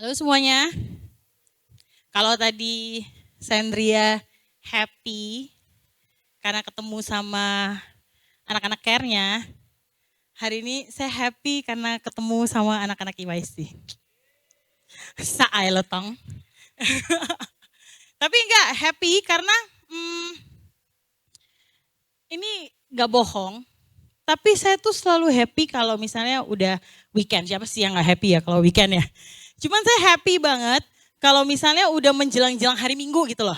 Halo semuanya, kalau tadi Sandria happy karena ketemu sama anak-anak care-nya, hari ini saya happy karena ketemu sama anak-anak IYC. Saay letong. Tapi enggak happy karena hmm, ini enggak bohong. Tapi saya tuh selalu happy kalau misalnya udah weekend. Siapa sih yang gak happy ya kalau weekend ya? Cuman saya happy banget kalau misalnya udah menjelang-jelang hari Minggu gitu loh.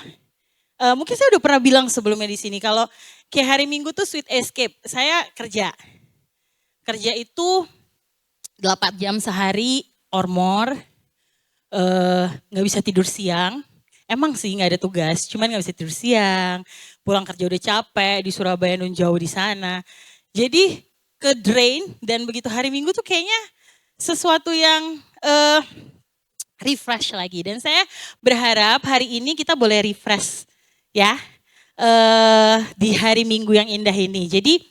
Mungkin saya udah pernah bilang sebelumnya di sini kalau kayak hari Minggu tuh sweet escape. Saya kerja. Kerja itu 8 jam sehari or more. Nggak bisa tidur siang. Emang sih nggak ada tugas, cuman nggak bisa tidur siang. Pulang kerja udah capek, di Surabaya nun jauh di sana. Jadi ke drain dan begitu hari Minggu tuh kayaknya sesuatu yang refresh lagi. Dan saya berharap hari ini kita boleh refresh ya di hari Minggu yang indah ini. Jadi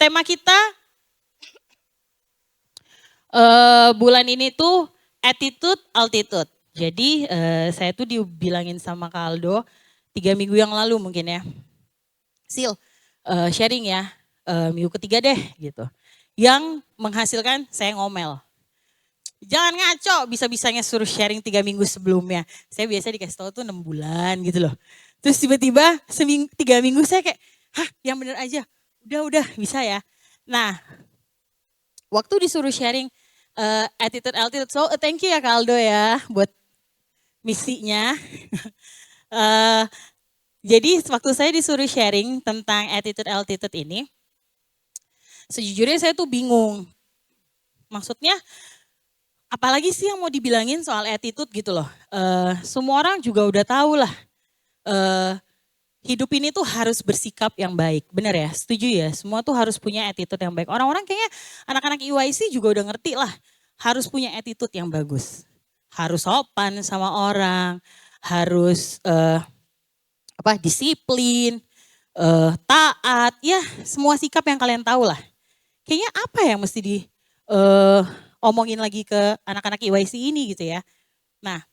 tema kita bulan ini tuh attitude altitude. Jadi saya tuh dibilangin sama Kak Aldo 3 minggu yang lalu mungkin ya. Sil, sharing ya, minggu ketiga deh gitu. Yang menghasilkan saya ngomel. Jangan ngaco, bisa-bisanya suruh sharing 3 minggu sebelumnya. Saya biasa dikasih tahu tuh 6 bulan gitu loh. Terus tiba-tiba 3 minggu saya kayak, hah yang bener aja, udah bisa ya. Nah, waktu disuruh sharing attitude, so thank you ya Kaldo ya buat misinya. Jadi waktu saya disuruh sharing tentang attitude ini, sejujurnya saya tuh bingung. Maksudnya apalagi sih yang mau dibilangin soal attitude gitu loh. Semua orang juga udah tahu lah. Hidup ini tuh harus bersikap yang baik. Bener ya? Setuju ya? Semua tuh harus punya attitude yang baik. Orang-orang kayaknya anak-anak EYC juga udah ngerti lah. Harus punya attitude yang bagus. Harus sopan sama orang. Harus disiplin. Taat. Ya semua sikap yang kalian tahu lah. Kayaknya apa yang mesti di omongin lagi ke anak-anak EYC ini gitu ya. Nah.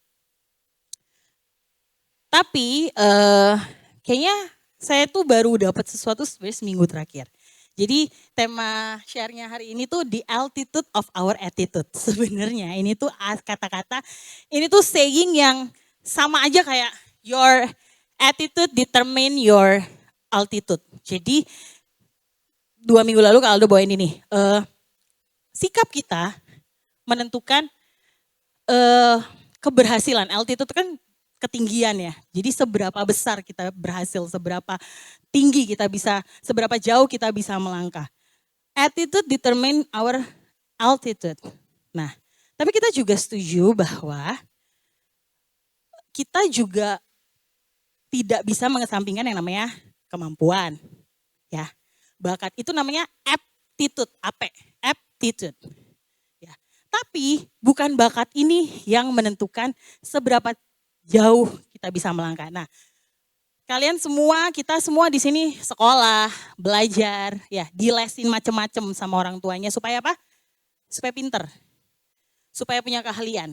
Tapi kayaknya saya tuh baru dapat sesuatu sebenarnya seminggu terakhir. Jadi tema share-nya hari ini tuh the altitude of our attitude. Sebenarnya ini tuh kata-kata, ini tuh saying yang sama aja kayak your attitude determine your altitude. Jadi 2 minggu lalu Kak Aldo bawain ini. Sikap kita menentukan keberhasilan. Altitude kan ketinggian ya. Jadi seberapa besar kita berhasil, seberapa tinggi kita bisa, seberapa jauh kita bisa melangkah. Attitude determine our altitude. Nah, tapi kita juga setuju bahwa kita juga tidak bisa mengesampingkan yang namanya kemampuan. Ya, bakat itu namanya aptitude, aptitude. Ya. Tapi bukan bakat ini yang menentukan seberapa jauh kita bisa melangkah. Nah, kalian semua, kita semua di sini sekolah, belajar, ya, dilesin macem-macem sama orang tuanya supaya apa? Supaya pinter, supaya punya keahlian.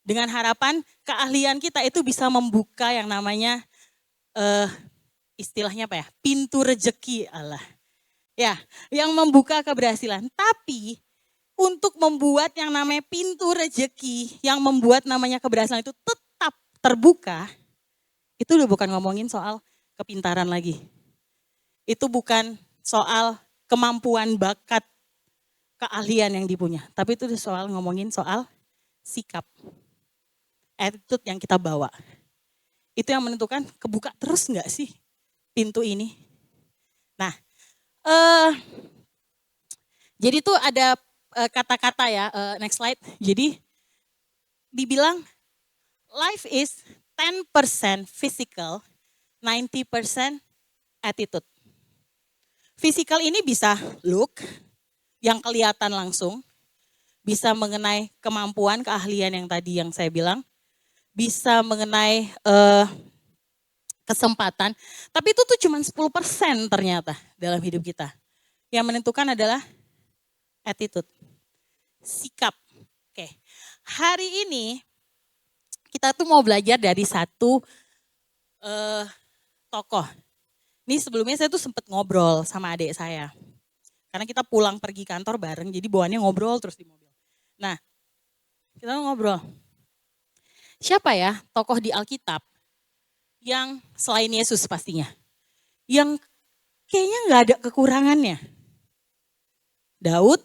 Dengan harapan keahlian kita itu bisa membuka yang namanya istilahnya apa ya? Pintu rejeki Allah. Ya, yang membuka keberhasilan. Tapi untuk membuat yang namanya pintu rejeki, yang membuat namanya keberhasilan itu tetap terbuka, itu udah bukan ngomongin soal kepintaran lagi. Itu bukan soal kemampuan, bakat, keahlian yang dipunya. Tapi itu soal ngomongin soal sikap, attitude yang kita bawa. Itu yang menentukan kebuka terus nggak sih pintu ini. Nah, jadi tuh ada kata-kata ya, next slide. Jadi dibilang life is 10% physical, 90% attitude. Physical ini bisa look, yang kelihatan langsung, bisa mengenai kemampuan, keahlian yang tadi yang saya bilang, bisa mengenai kesempatan, tapi itu tuh cuma 10% ternyata dalam hidup kita. Yang menentukan adalah attitude, sikap. Oke, hari ini kita tuh mau belajar dari satu tokoh. Ini sebelumnya saya tuh sempet ngobrol sama adik saya. Karena kita pulang pergi kantor bareng, jadi bawaannya ngobrol terus di mobil. Nah, kita ngobrol. Siapa ya tokoh di Alkitab yang selain Yesus pastinya, yang kayaknya nggak ada kekurangannya? Daud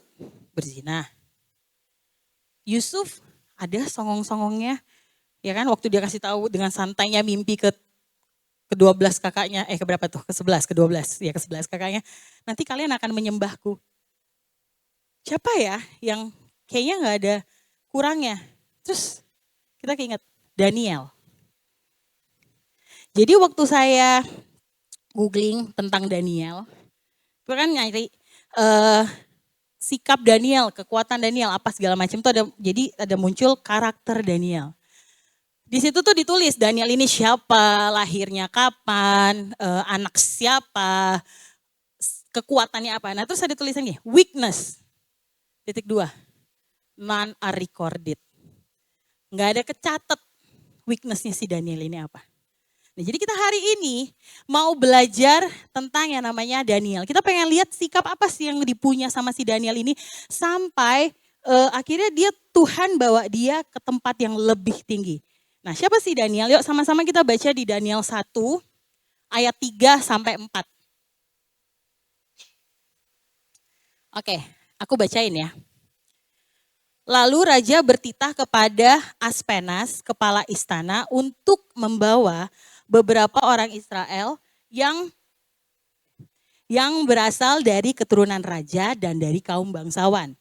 berzina. Yusuf ada songong-songongnya, ya kan, waktu dia kasih tahu dengan santainya mimpi ke-12 kakaknya, ke berapa tuh? Ke-11, ke-12, ya ke-11 kakaknya. Nanti kalian akan menyembahku. Siapa ya yang kayaknya nggak ada kurangnya? Terus kita keinget Daniel. Jadi waktu saya googling tentang Daniel, itu kan nyari sikap Daniel, kekuatan Daniel, apa segala macam tuh ada. Jadi ada muncul karakter Daniel. Di situ tuh ditulis Daniel ini siapa, lahirnya kapan, anak siapa, kekuatannya apa. Nah terus ada tulisannya weakness, .2, none are recorded. Nggak ada kecatat weaknessnya si Daniel ini apa. Nah, jadi kita hari ini mau belajar tentang yang namanya Daniel. Kita pengen lihat sikap apa sih yang dipunya sama si Daniel ini sampai akhirnya Tuhan bawa dia ke tempat yang lebih tinggi. Nah, siapa sih Daniel? Yuk sama-sama kita baca di Daniel 1 ayat 3 sampai 4. Oke, aku bacain ya. Lalu raja bertitah kepada Aspenas, kepala istana, untuk membawa beberapa orang Israel yang berasal dari keturunan raja dan dari kaum bangsawan,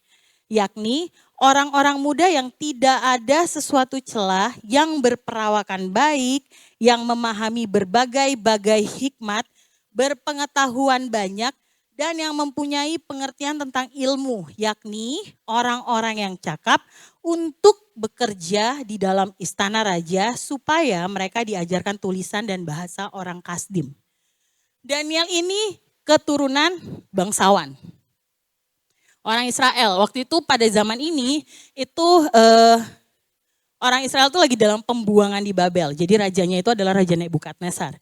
yakni orang-orang muda yang tidak ada sesuatu celah, yang berperawakan baik, yang memahami berbagai-bagai hikmat, berpengetahuan banyak, dan yang mempunyai pengertian tentang ilmu, yakni orang-orang yang cakap untuk bekerja di dalam istana raja supaya mereka diajarkan tulisan dan bahasa orang Kasdim. Daniel ini keturunan bangsawan. Orang Israel, waktu itu pada zaman ini itu orang Israel itu lagi dalam pembuangan di Babel. Jadi rajanya itu adalah Raja Nebukadnezar.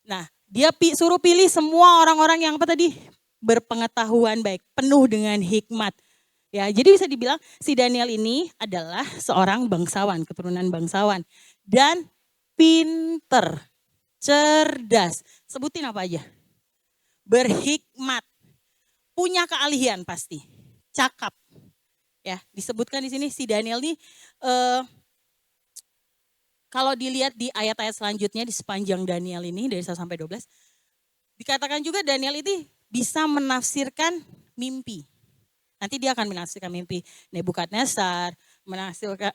Nah, dia suruh pilih semua orang-orang yang apa tadi? Berpengetahuan baik, penuh dengan hikmat. Ya, jadi bisa dibilang si Daniel ini adalah seorang bangsawan, keturunan bangsawan. Dan pinter, cerdas. Sebutin apa aja? Berhikmat. Punya keahlian pasti. Cakap. Ya, disebutkan di sini si Daniel ini kalau dilihat di ayat-ayat selanjutnya di sepanjang Daniel ini dari 1 sampai 12, dikatakan juga Daniel ini bisa menafsirkan mimpi. Nanti dia akan menafsirkan mimpi Nebukadnezar,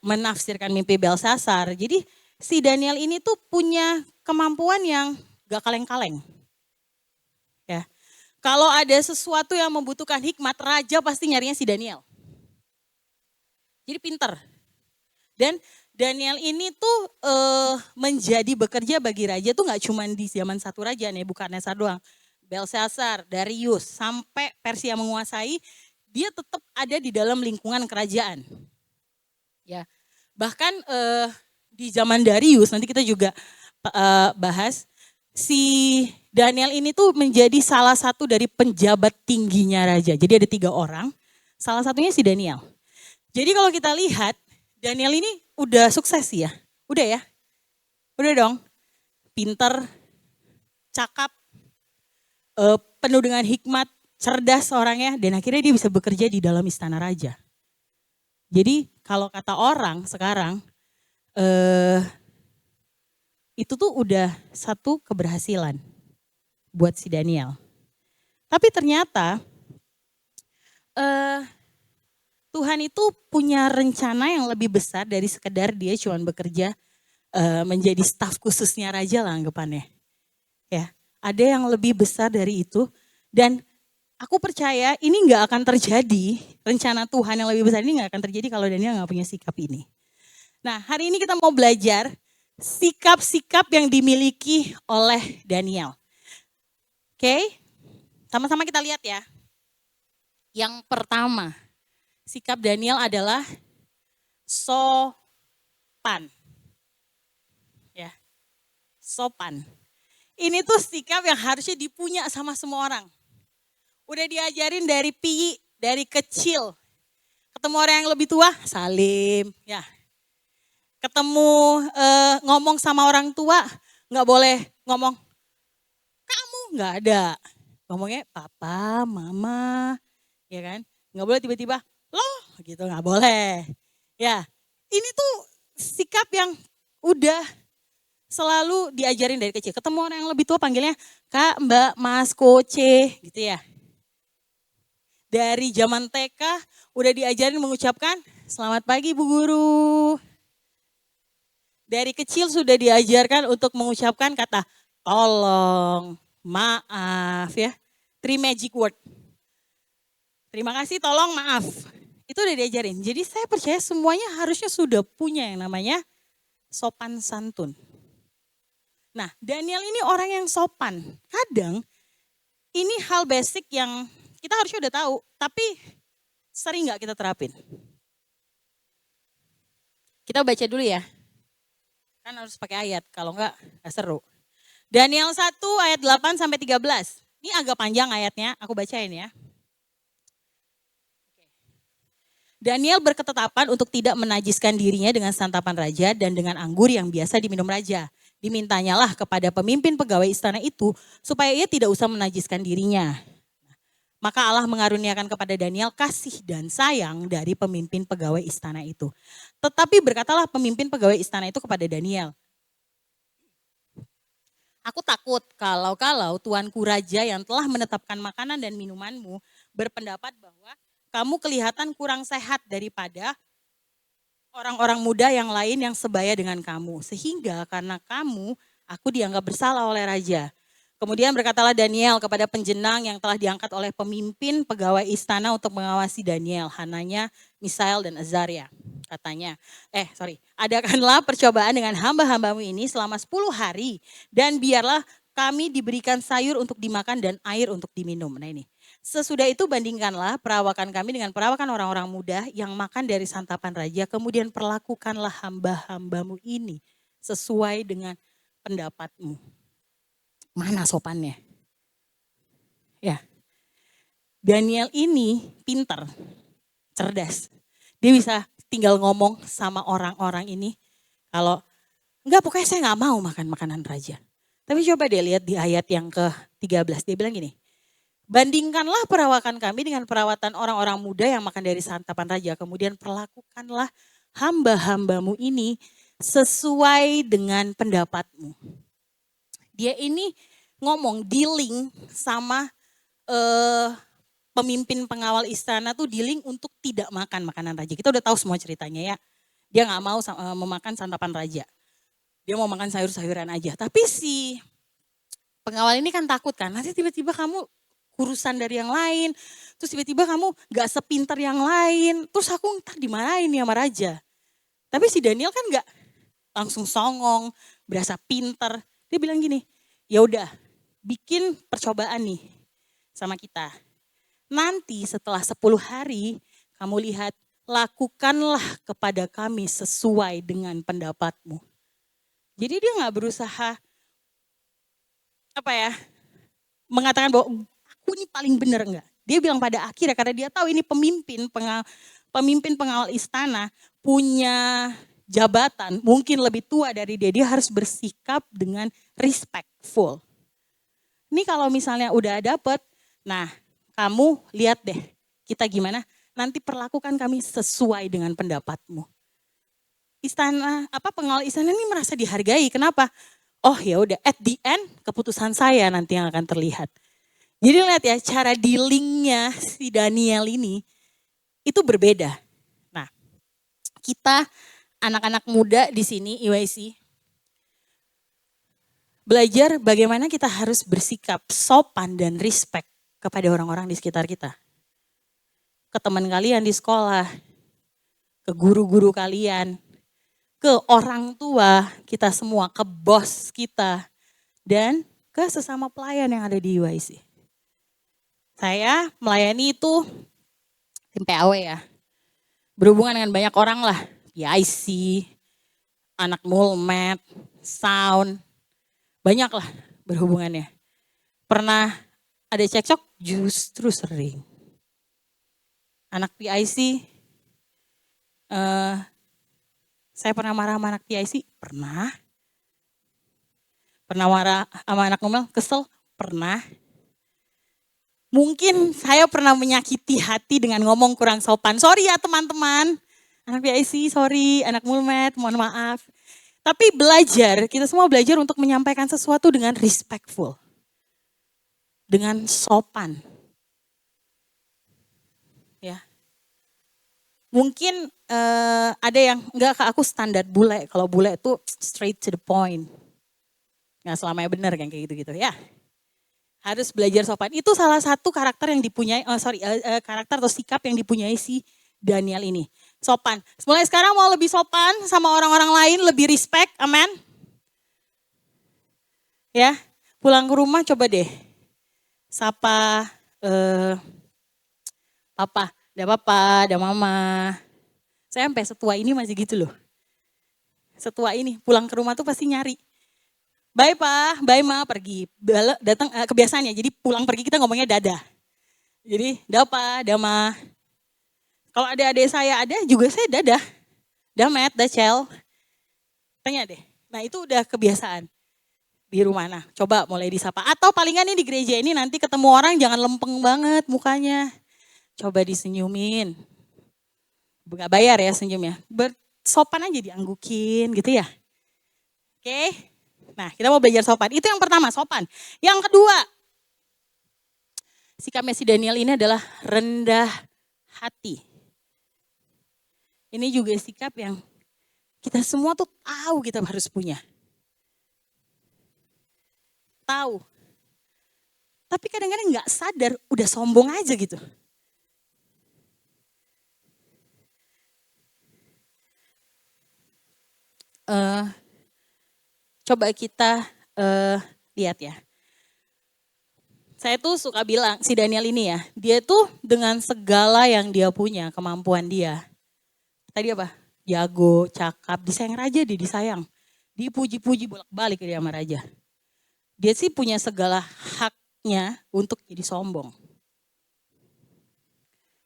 menafsirkan mimpi Belsasar. Jadi si Daniel ini tuh punya kemampuan yang gak kaleng-kaleng. Ya. Kalau ada sesuatu yang membutuhkan hikmat, raja pasti nyarinya si Daniel. Jadi pinter. Dan Daniel ini tuh menjadi bekerja bagi raja tuh gak cuma di zaman satu raja, Nebukadnezar doang. Belsasar, Darius, sampai Persia menguasai, dia tetap ada di dalam lingkungan kerajaan. Ya, bahkan di zaman Darius, nanti kita juga bahas, si Daniel ini tuh menjadi salah satu dari penjabat tingginya raja. Jadi ada 3 orang, salah satunya si Daniel. Jadi kalau kita lihat, Daniel ini udah sukses ya, udah ya, udah dong, pinter, cakap, penuh dengan hikmat, cerdas orangnya, dan akhirnya dia bisa bekerja di dalam istana raja. Jadi kalau kata orang sekarang, itu tuh udah satu keberhasilan buat si Daniel. Tapi ternyata Tuhan itu punya rencana yang lebih besar dari sekedar dia cuma bekerja menjadi staf khususnya raja lah anggapannya. Ya, ada yang lebih besar dari itu, dan aku percaya ini nggak akan terjadi, rencana Tuhan yang lebih besar ini nggak akan terjadi kalau Daniel nggak punya sikap ini. Nah, hari ini kita mau belajar sikap-sikap yang dimiliki oleh Daniel. Oke, sama-sama kita lihat ya. Yang pertama, sikap Daniel adalah sopan. sopan. Ini tuh sikap yang harusnya dipunya sama semua orang. Udah diajarin dari piyi, dari kecil. Ketemu orang yang lebih tua, salim. Ya. Ketemu ngomong sama orang tua, nggak boleh ngomong kamu, nggak ada. Ngomongnya papa, mama, ya kan? Nggak boleh tiba-tiba loh, gitu nggak boleh. Ya, ini tuh sikap yang udah selalu diajarin dari kecil. Ketemu orang yang lebih tua panggilnya kak, mbak, mas, koce, gitu ya. Dari zaman TK udah diajarin mengucapkan selamat pagi Bu Guru. Dari kecil sudah diajarkan untuk mengucapkan kata tolong, maaf ya. 3 magic word. Terima kasih, tolong, maaf. Itu udah diajarin. Jadi saya percaya semuanya harusnya sudah punya yang namanya sopan santun. Nah, Daniel ini orang yang sopan. Kadang ini hal basic yang kita harusnya udah tahu, tapi sering nggak kita terapin. Kita baca dulu ya. Kan harus pakai ayat, kalau nggak seru. Daniel 1 ayat 8 sampai 13. Ini agak panjang ayatnya, aku bacain ya. Daniel berketetapan untuk tidak menajiskan dirinya dengan santapan raja dan dengan anggur yang biasa diminum raja. Dimintanyalah kepada pemimpin pegawai istana itu supaya ia tidak usah menajiskan dirinya. Maka Allah mengaruniakan kepada Daniel kasih dan sayang dari pemimpin pegawai istana itu. Tetapi berkatalah pemimpin pegawai istana itu kepada Daniel, aku takut kalau tuanku raja yang telah menetapkan makanan dan minumanmu berpendapat bahwa kamu kelihatan kurang sehat daripada orang-orang muda yang lain yang sebaya dengan kamu. Sehingga karena kamu, aku dianggap bersalah oleh raja. Kemudian berkatalah Daniel kepada penjenang yang telah diangkat oleh pemimpin pegawai istana untuk mengawasi Daniel, Hananya, Misael, dan Azaria. Katanya, adakanlah percobaan dengan hamba-hambamu ini selama 10 hari. Dan biarlah kami diberikan sayur untuk dimakan dan air untuk diminum. Nah ini. Sesudah itu bandingkanlah perawakan kami dengan perawakan orang-orang muda yang makan dari santapan raja. Kemudian perlakukanlah hamba-hambamu ini sesuai dengan pendapatmu. Mana sopannya? Ya, Daniel ini pinter, cerdas. Dia bisa tinggal ngomong sama orang-orang ini. Kalau enggak, pokoknya saya nggak mau makan makanan raja. Tapi coba deh lihat di ayat yang ke-13. Dia bilang gini, bandingkanlah perawakan kami dengan perawatan orang-orang muda yang makan dari santapan raja. Kemudian perlakukanlah hamba-hambamu ini sesuai dengan pendapatmu. Dia ini ngomong, dealing sama pemimpin pengawal istana tuh dealing untuk tidak makan makanan raja. Kita udah tahu semua ceritanya ya. Dia gak mau memakan santapan raja. Dia mau makan sayur-sayuran aja. Tapi si pengawal ini kan takut kan. Nanti tiba-tiba kamu kurusan dari yang lain. Terus tiba-tiba kamu gak sepinter yang lain. Terus aku ntar dimarahin nih sama raja. Tapi si Daniel kan gak langsung songong, berasa pinter. Dia bilang gini, ya udah bikin percobaan nih sama kita. Nanti setelah 10 hari kamu lihat, lakukanlah kepada kami sesuai dengan pendapatmu. Jadi dia gak berusaha mengatakan bahwa aku ini paling benar, enggak. Dia bilang pada akhirnya karena dia tahu ini pemimpin pengawal istana punya jabatan mungkin lebih tua dari dia harus bersikap dengan respectful. Ini kalau misalnya udah dapet, nah kamu lihat deh kita gimana, nanti perlakukan kami sesuai dengan pendapatmu. Pengawal istana ini merasa dihargai, kenapa? Oh ya udah, at the end keputusan saya nanti yang akan terlihat. Jadi lihat ya cara dealingnya si Daniel ini itu berbeda. Nah, kita anak-anak muda di sini EYC belajar bagaimana kita harus bersikap sopan dan respect kepada orang-orang di sekitar kita. Ke teman kalian di sekolah, ke guru-guru kalian, ke orang tua kita semua, ke bos kita, dan ke sesama pelayan yang ada di EYC. Saya melayani itu tim PAW ya. Berhubungan dengan banyak orang lah. PIC, anak mulmet, sound. Banyak lah berhubungannya. Pernah ada cekcok? Justru sering. Anak PIC, saya pernah marah sama anak PIC? Pernah. Pernah marah sama anak ngomel? Kesel? Pernah. Mungkin saya pernah menyakiti hati dengan ngomong kurang sopan. Sorry ya teman-teman. Anak PIC, sorry. Anak Mulmet, mohon maaf. Tapi belajar, kita semua belajar untuk menyampaikan sesuatu dengan respectful. Dengan sopan. Ya. Mungkin ada yang, enggak aku standar bule. Kalau bule itu straight to the point. Nggak selamanya benar kan kayak gitu-gitu ya. Harus belajar sopan. Itu salah satu karakter yang dipunyai, karakter atau sikap yang dipunyai si Daniel ini. Sopan. Mulai sekarang mau lebih sopan sama orang-orang lain, lebih respect, amen. Ya, pulang ke rumah coba deh. Sapa, papa, ada mama. Saya sampai setua ini masih gitu loh. Setua ini, pulang ke rumah tuh pasti nyari. Bye pa, bye ma, pergi. Datang kebiasaannya, jadi pulang pergi kita ngomongnya dadah. Jadi, dapa, dama. Kalau ada adik saya ada juga saya dadah. Damet, dacel. Tanya deh. Nah itu udah kebiasaan. Di rumah nah, coba mulai disapa. Atau palingan nih di gereja ini nanti ketemu orang jangan lempeng banget mukanya. Coba disenyumin. Gak bayar ya senyumnya. Bersopan aja dianggukin gitu ya. Oke. Nah kita mau belajar sopan. Itu yang pertama, sopan. Yang kedua, sikapnya si Daniel ini adalah rendah hati. Ini juga sikap yang kita semua tuh tahu kita harus punya. Tahu. Tapi kadang-kadang gak sadar udah sombong aja gitu. Coba kita lihat ya. Saya tuh suka bilang si Daniel ini ya, dia tuh dengan segala yang dia punya, kemampuan dia. Tadi apa? Jago, cakap, disayang raja dia disayang. Dipuji-puji bolak-balik dia sama raja. Dia sih punya segala haknya untuk jadi sombong.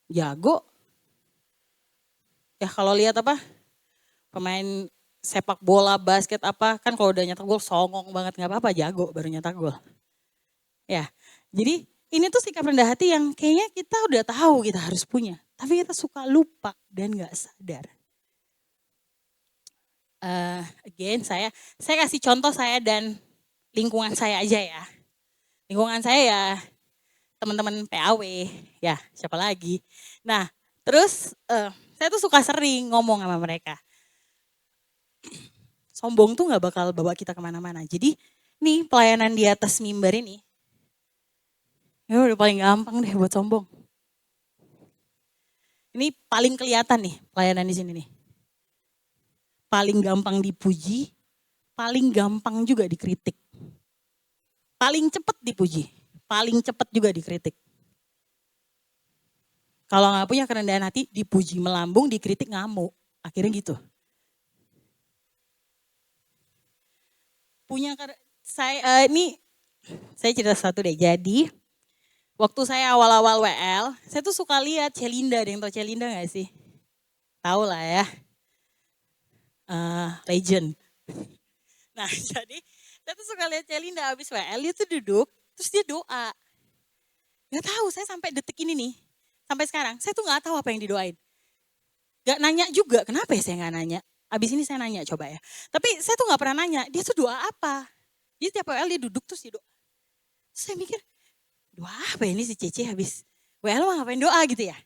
Jago. Ya kalau lihat apa? Pemain sepak bola, basket apa, kan kalau udah nyetak gol songong banget, gak apa-apa, jago baru nyetak gol. Ya, jadi ini tuh sikap rendah hati yang kayaknya kita udah tahu kita harus punya. Tapi kita suka lupa dan gak sadar. Again saya kasih contoh saya dan lingkungan saya aja ya. Lingkungan saya ya teman-teman PAW, ya siapa lagi. Nah terus saya tuh suka sering ngomong sama mereka. Sombong tuh gak bakal bawa kita kemana-mana. Jadi nih pelayanan di atas mimbar ini, ya udah paling gampang deh buat sombong. Ini paling kelihatan nih pelayanan di sini nih. Paling gampang dipuji, paling gampang juga dikritik. Paling cepat dipuji, paling cepat juga dikritik. Kalau nggak punya kerendahan hati, dipuji melambung, dikritik ngamuk. Akhirnya gitu. Punya saya cerita satu deh. Jadi waktu saya awal-awal WL, saya tuh suka lihat Celinda. Ada yang tahu Celinda nggak sih? Tahu lah ya. Legend. Nah jadi saya tuh suka lihat Celinda habis WL, dia tuh duduk, terus dia doa. Gak tahu, saya sampai detik ini nih, sampai sekarang, saya tuh gak tahu apa yang didoain. Gak nanya juga, kenapa ya saya gak nanya? Abis ini saya nanya coba ya. Tapi saya tuh gak pernah nanya, dia tuh doa apa? Dia tiap WL dia duduk terus dia doa. Terus saya mikir, doa apa ini si Cece habis WL mah ngapain doa gitu ya?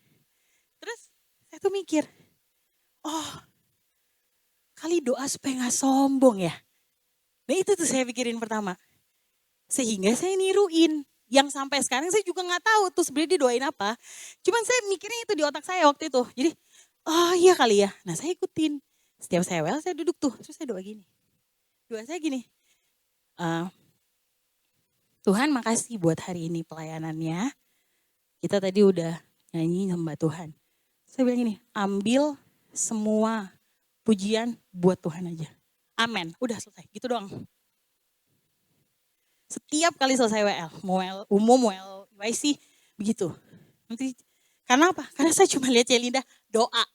Terus saya tuh mikir, oh kali doa supaya gak sombong ya. Nah itu tuh saya pikirin pertama. Sehingga saya niruin. Yang sampai sekarang saya juga gak tahu tuh sebenarnya dia doain apa. Cuman saya mikirnya itu di otak saya waktu itu. Jadi oh iya kali ya. Nah saya ikutin. Setiap saya WL saya duduk tuh. Terus saya doa gini. Doa saya gini. Tuhan makasih buat hari ini pelayanannya. Kita tadi udah nyanyi sembah Tuhan. Saya bilang gini. Ambil semua pujian buat Tuhan aja. Amin. Udah selesai. Gitu doang. Setiap kali selesai WL, mau WL umum, WL YC, begitu. Nanti, karena apa? Karena saya cuma lihat Celinda doa.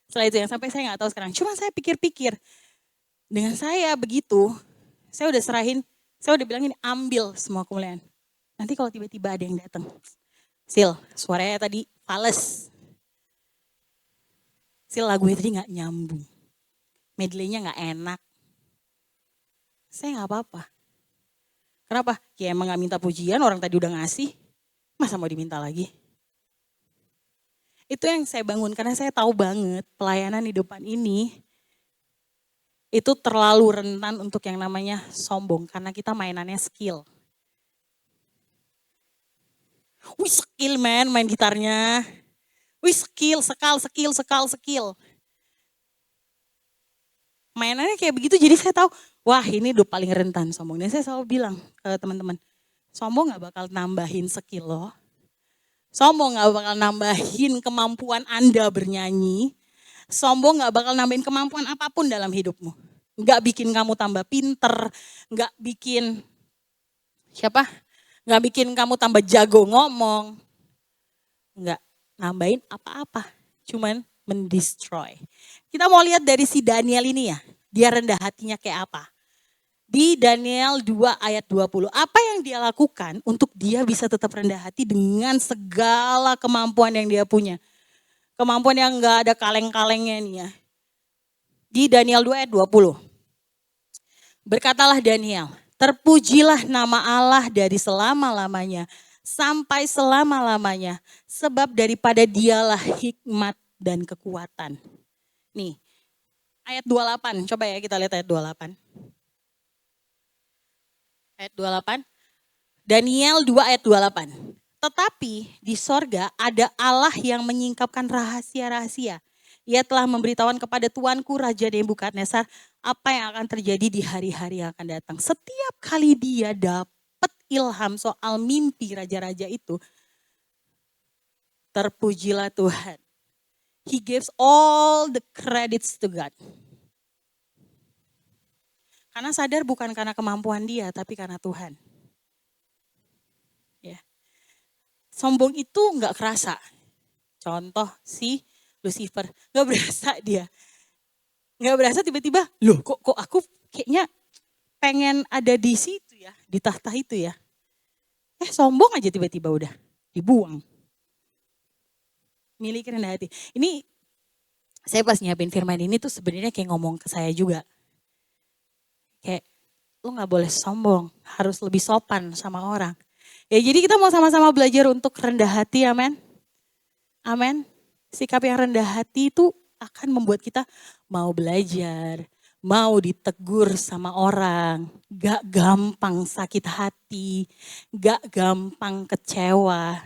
Setelah itu yang sampai saya nggak tahu sekarang. Cuma saya pikir-pikir, dengan saya begitu, saya udah serahin, saya udah bilang ini ambil semua kemuliaan. Nanti kalau tiba-tiba ada yang datang, Sil, suaranya tadi fales. Sil, lagunya tadi nggak nyambung, medley-nya nggak enak. Saya nggak apa-apa. Kenapa? Ya emang nggak minta pujian, orang tadi udah ngasih, masa mau diminta lagi? Itu yang saya bangun karena saya tahu banget pelayanan di depan ini itu terlalu rentan untuk yang namanya sombong karena kita mainannya skill. Wih skill man main gitarnya. Wih skill. Mainannya kayak begitu jadi saya tahu wah ini udah paling rentan sombong. Dan saya selalu bilang ke teman-teman, sombong gak bakal nambahin skill loh. Sombong gak bakal nambahin kemampuan Anda bernyanyi. Sombong gak bakal nambahin kemampuan apapun dalam hidupmu. Gak bikin kamu tambah pinter. Gak bikin, gak bikin kamu tambah jago ngomong. Gak nambahin apa-apa. Cuman mendestroy. Kita mau lihat dari si Daniel ini ya. Dia rendah hatinya kayak apa. Di Daniel 2 ayat 20. Apa yang dia lakukan untuk dia bisa tetap rendah hati dengan segala kemampuan yang dia punya. Kemampuan yang gak ada kaleng-kalengnya nih ya. Di Daniel 2 ayat 20. Berkatalah Daniel, terpujilah nama Allah dari selama-lamanya sampai selama-lamanya. Sebab daripada dialah hikmat dan kekuatan. Nih, ayat 28. Coba ya kita lihat ayat 28. Ayat 28. Daniel 2 ayat 28. Tetapi di sorga ada Allah yang menyingkapkan rahasia-rahasia. Ia telah memberitahukan kepada tuanku Raja Nebukadnezar apa yang akan terjadi di hari-hari yang akan datang. Setiap kali dia dapat ilham soal mimpi raja-raja itu, terpujilah Tuhan. He gives all the credits to God. Karena sadar bukan karena kemampuan dia, tapi karena Tuhan. Ya. Sombong itu nggak kerasa. Contoh si Lucifer, nggak berasa dia. Nggak berasa tiba-tiba, loh kok aku kayaknya pengen ada di situ ya, di tahta itu ya. Sombong aja tiba-tiba udah dibuang. Miliki rendah hati. Ini saya pas nyiapin firman ini tuh sebenarnya kayak ngomong ke saya juga. Kayak lu gak boleh sombong, harus lebih sopan sama orang. Ya jadi kita mau sama-sama belajar untuk rendah hati, amin. Amin. Sikap yang rendah hati itu akan membuat kita mau belajar, mau ditegur sama orang, gak gampang sakit hati, gak gampang kecewa.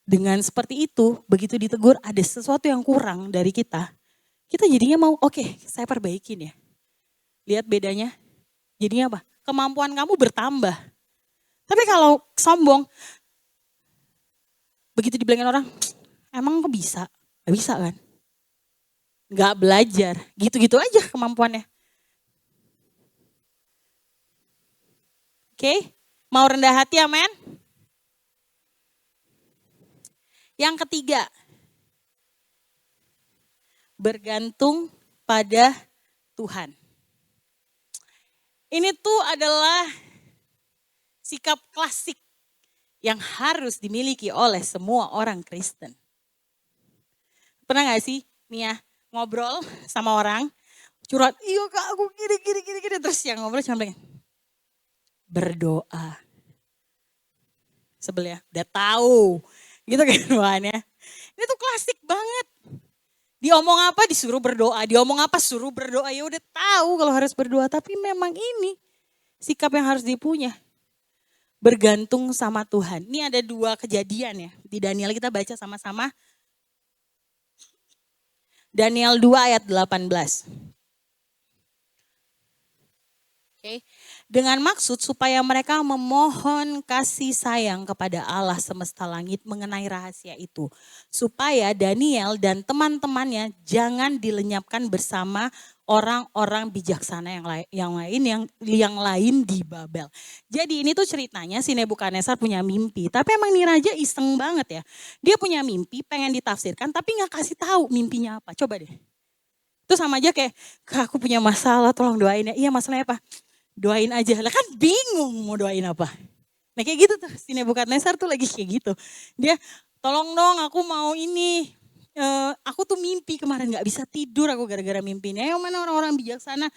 Dengan seperti itu, begitu ditegur ada sesuatu yang kurang dari kita jadinya mau oke, saya perbaikin ya. Lihat bedanya, jadinya apa? Kemampuan kamu bertambah. Tapi kalau sombong, begitu dibilangin orang, emang kok bisa? Gak bisa kan? Gak belajar, gitu-gitu aja kemampuannya. Oke, mau rendah hati amen? Yang ketiga, bergantung pada Tuhan. Ini tuh adalah sikap klasik yang harus dimiliki oleh semua orang Kristen. Pernah gak sih nih ya ngobrol sama orang, curhat, iya kak aku gini, terus yang ngobrol cuma bilang, berdoa. Sebel ya, udah tahu gitu kan bahannya. Ini tuh klasik banget. Diomong apa disuruh berdoa, diomong apa suruh berdoa, ya udah tahu kalau harus berdoa. Tapi memang ini sikap yang harus dipunya. Bergantung sama Tuhan. Ini ada 2 kejadian ya. Di Daniel kita baca sama-sama. Daniel 2 ayat 18. Oke. Dengan maksud supaya mereka memohon kasih sayang kepada Allah semesta langit mengenai rahasia itu. Supaya Daniel dan teman-temannya jangan dilenyapkan bersama orang-orang bijaksana yang lain di Babel. Jadi ini tuh ceritanya si Nebukadnezar punya mimpi, tapi emang nih raja iseng banget ya. Dia punya mimpi, pengen ditafsirkan, tapi nggak kasih tahu mimpinya apa. Coba deh. Itu sama aja kayak, Kak aku punya masalah, tolong doain ya. Iya masalahnya apa? Doain aja. Lah kan bingung mau doain apa. Nah kayak gitu tuh, si Nebukadnezar tuh lagi kayak gitu. Dia, tolong dong aku mau ini. Aku tuh mimpi kemarin gak bisa tidur aku gara-gara mimpinya. Yang mana orang-orang bijaksana,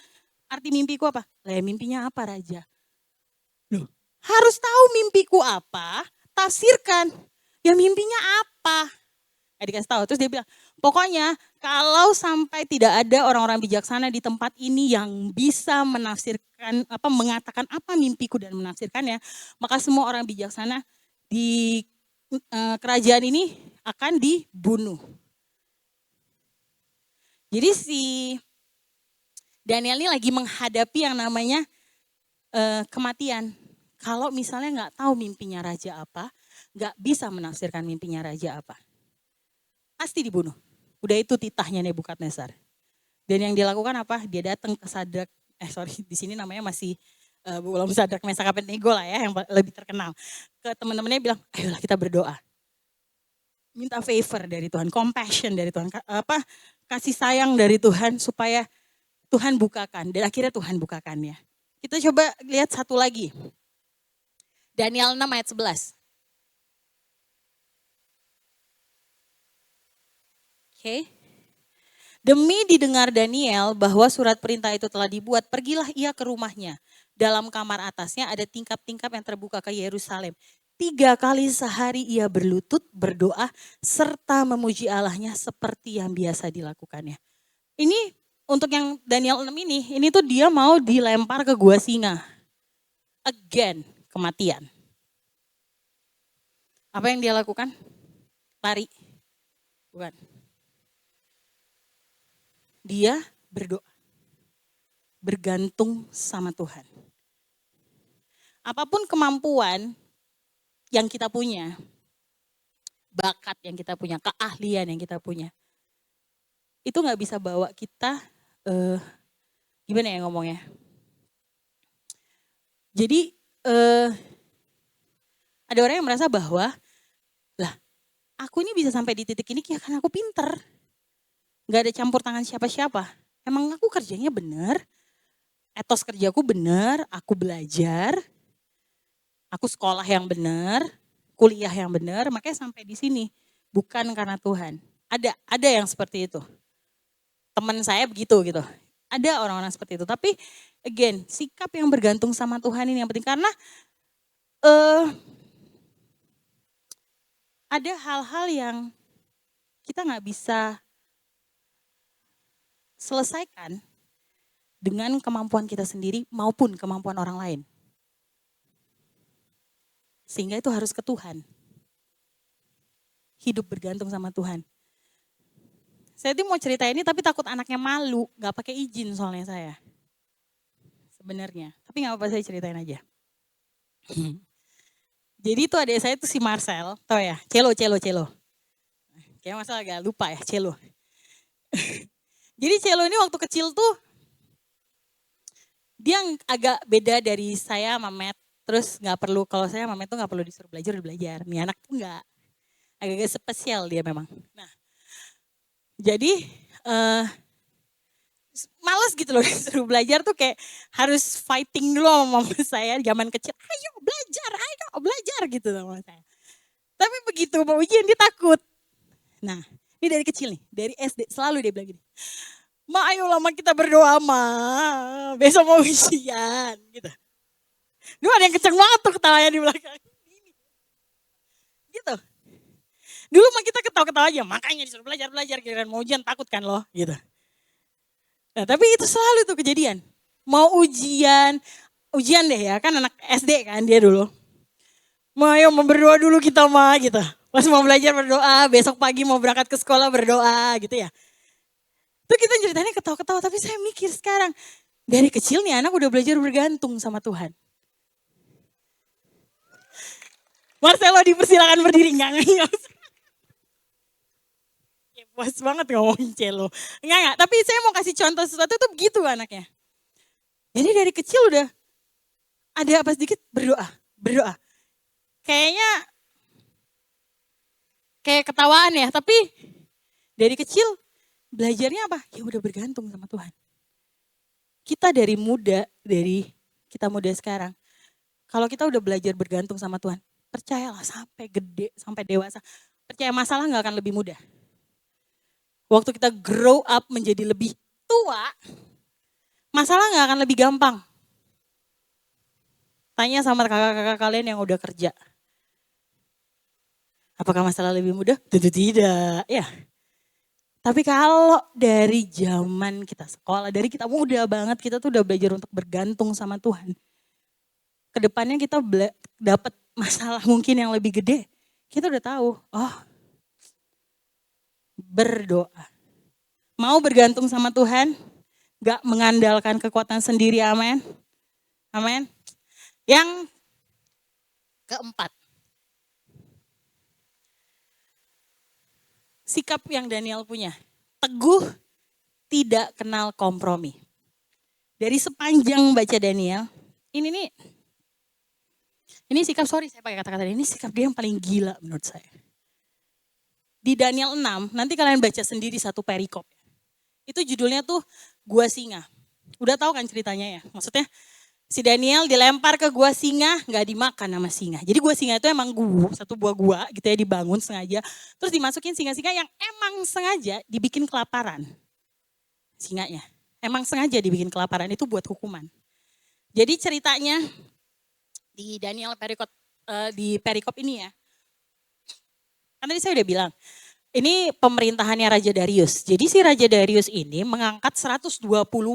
arti mimpiku apa? Lah mimpinya apa raja? Loh, harus tahu mimpiku apa, tafsirkan. Ya mimpinya apa? Dikasih tahu. Terus dia bilang, pokoknya kalau sampai tidak ada orang-orang bijaksana di tempat ini yang bisa menafsirkan, mengatakan apa mimpiku dan menafsirkannya, maka semua orang bijaksana di kerajaan ini akan dibunuh. Jadi si Daniel ini lagi menghadapi yang namanya kematian. Kalau misalnya nggak tahu mimpinya raja apa, nggak bisa menafsirkan mimpinya raja apa, pasti dibunuh. Udah itu titahnya Nebukadnezar. Dan yang dilakukan apa? Dia datang ke Sadrak, di sini namanya masih belum Sadrak, Mesak, Abednego lah ya, yang lebih terkenal. Ke teman-temannya bilang, ayolah kita berdoa. Minta favor dari Tuhan, compassion dari Tuhan, kasih sayang dari Tuhan supaya Tuhan bukakan. Dan akhirnya Tuhan bukakannya. Kita coba lihat satu lagi. Daniel 6 ayat 11. Oke. Demi didengar Daniel bahwa surat perintah itu telah dibuat, pergilah ia ke rumahnya. Dalam kamar atasnya ada tingkap-tingkap yang terbuka ke Yerusalem. 3 kali sehari ia berlutut, berdoa, serta memuji Allahnya seperti yang biasa dilakukannya. Ini untuk yang Daniel 6 ini tuh dia mau dilempar ke gua singa. Again, kematian. Apa yang dia lakukan? Lari. Bukan. Dia berdoa. Bergantung sama Tuhan. Apapun kemampuan yang kita punya, bakat yang kita punya, keahlian yang kita punya, itu gak bisa bawa kita, gimana ya ngomongnya. Jadi ada orang yang merasa bahwa, lah aku ini bisa sampai di titik ini karena aku pinter. Gak ada campur tangan siapa-siapa. Emang aku kerjanya benar, etos kerjaku benar, aku belajar, aku sekolah yang benar, kuliah yang benar, makanya sampai di sini. Bukan karena Tuhan. Ada yang seperti itu. Teman saya begitu gitu. Ada orang-orang seperti itu. Tapi again, sikap yang bergantung sama Tuhan ini yang penting. Karena ada hal-hal yang kita gak bisa selesaikan dengan kemampuan kita sendiri maupun kemampuan orang lain. Sehingga itu harus ke Tuhan. Hidup bergantung sama Tuhan. Saya tuh mau cerita ini tapi takut anaknya malu, gak pakai izin soalnya saya. Sebenarnya, tapi gak apa-apa saya ceritain aja. Jadi itu adik saya tuh si Marcel, tau ya, Celo. Kayaknya Marcel agak lupa ya, Celo. Jadi Celo ini waktu kecil tuh, dia agak beda dari saya sama Matt. Terus gak perlu, kalau saya sama Matt tuh gak perlu disuruh belajar, udah belajar. Nih anak tuh gak, agak-agak spesial dia memang. Nah, jadi males gitu loh disuruh belajar tuh kayak harus fighting dulu sama mama saya zaman kecil. Ayo belajar gitu sama saya. Tapi begitu mau ujian dia takut. Nah ini dari kecil nih, dari SD selalu dia bilang gini. Ma ayo lama kita berdoa ma, besok mau ujian gitu. Dulu ada yang kenceng banget tuh ketawanya di belakang. Gitu. Dulu mah kita ketawa-ketawa aja, makanya disuruh belajar, kira-kira mau ujian takut kan loh gitu. Nah, tapi itu selalu tuh kejadian. Mau ujian deh ya, kan anak SD kan dia dulu. Ayo mau berdoa dulu kita mah gitu. Pas mau belajar berdoa, besok pagi mau berangkat ke sekolah berdoa gitu ya. Tuh kita ceritanya ketawa-ketawa, tapi saya mikir sekarang, Dari kecil nih anak udah belajar bergantung sama Tuhan. Marcelo dipersilakan berdiri. Enggak. Ya, puas banget ngomongin cello. Enggak. Tapi saya mau kasih contoh sesuatu tuh begitu anaknya. Jadi dari kecil udah ada apa sedikit berdoa. Kayaknya kayak ketawaan ya, tapi dari kecil belajarnya apa? Ya udah bergantung sama Tuhan. Kita dari kita muda sekarang, kalau kita udah belajar bergantung sama Tuhan, percayalah sampai gede, sampai dewasa, percaya masalah gak akan lebih mudah. Waktu kita grow up menjadi lebih tua, masalah gak akan lebih gampang. Tanya sama kakak-kakak kalian yang udah kerja. Apakah masalah lebih mudah? Tentu tidak, ya. Tapi kalau dari zaman kita sekolah, dari kita muda banget, kita tuh udah belajar untuk bergantung sama Tuhan. Kedepannya kita dapat masalah mungkin yang lebih gede, kita udah tahu, berdoa. Mau bergantung sama Tuhan, gak mengandalkan kekuatan sendiri, amin. Amin. Yang keempat, sikap yang Daniel punya, teguh, tidak kenal kompromi. Dari sepanjang baca Daniel, ini sikap, saya pakai kata-kata ini sikap dia yang paling gila menurut saya. Di Daniel 6, nanti kalian baca sendiri satu perikop. Itu judulnya tuh Gua Singa. Udah tahu kan ceritanya ya? Maksudnya si Daniel dilempar ke gua singa, gak dimakan sama singa. Jadi gua singa itu emang satu buah gua gitu ya, dibangun sengaja. Terus dimasukin singa-singa yang emang sengaja dibikin kelaparan. Singanya. Emang sengaja dibikin kelaparan, itu buat hukuman. Jadi ceritanya di Daniel di perikop ini ya. Kan tadi saya udah bilang, ini pemerintahannya Raja Darius. Jadi si Raja Darius ini mengangkat 120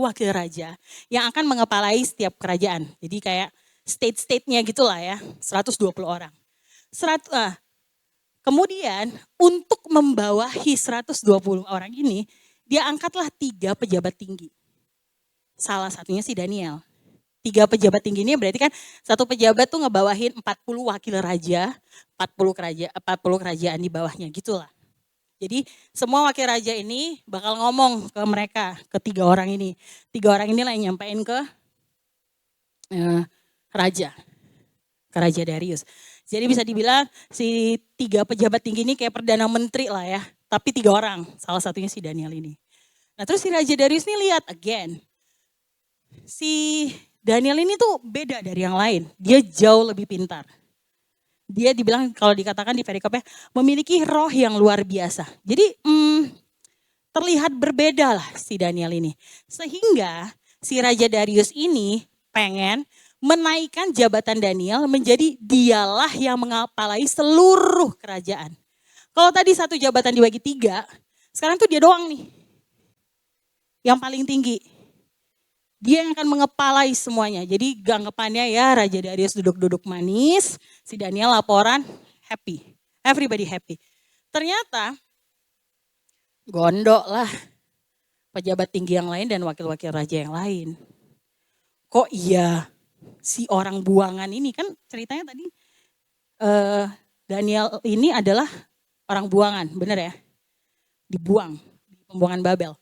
wakil raja yang akan mengepalai setiap kerajaan. Jadi kayak state-state-nya gitulah ya, 120 orang. Kemudian untuk membawahi 120 orang ini, dia angkatlah 3 pejabat tinggi. Salah satunya si Daniel. 3 pejabat tinggi ini berarti kan satu pejabat tuh ngebawahin 40 wakil raja, 40 kerajaan di bawahnya gitulah. Jadi semua wakil raja ini bakal ngomong ke mereka, ke 3 orang ini. 3 orang inilah yang nyampein ke Raja Darius. Jadi bisa dibilang si 3 pejabat tinggi ini kayak Perdana Menteri lah ya. Tapi 3 orang, salah satunya si Daniel ini. Nah terus si Raja Darius ini lihat again. Si Daniel ini tuh beda dari yang lain. Dia jauh lebih pintar. Dia dibilang kalau dikatakan di perikopnya memiliki roh yang luar biasa. Jadi terlihat berbeda lah si Daniel ini. Sehingga si Raja Darius ini pengen menaikkan jabatan Daniel menjadi dialah yang mengepalai seluruh kerajaan. Kalau tadi satu jabatan dibagi 3, sekarang tuh dia doang nih. Yang paling tinggi. Dia yang akan mengepalai semuanya. Jadi ganggapannya ya Raja Darius duduk-duduk manis, si Daniel laporan happy. Everybody happy. Ternyata gondok lah pejabat tinggi yang lain dan wakil-wakil raja yang lain. Kok iya si orang buangan ini, kan ceritanya tadi Daniel ini adalah orang buangan, bener ya? Dibuang, di pembuangan Babel.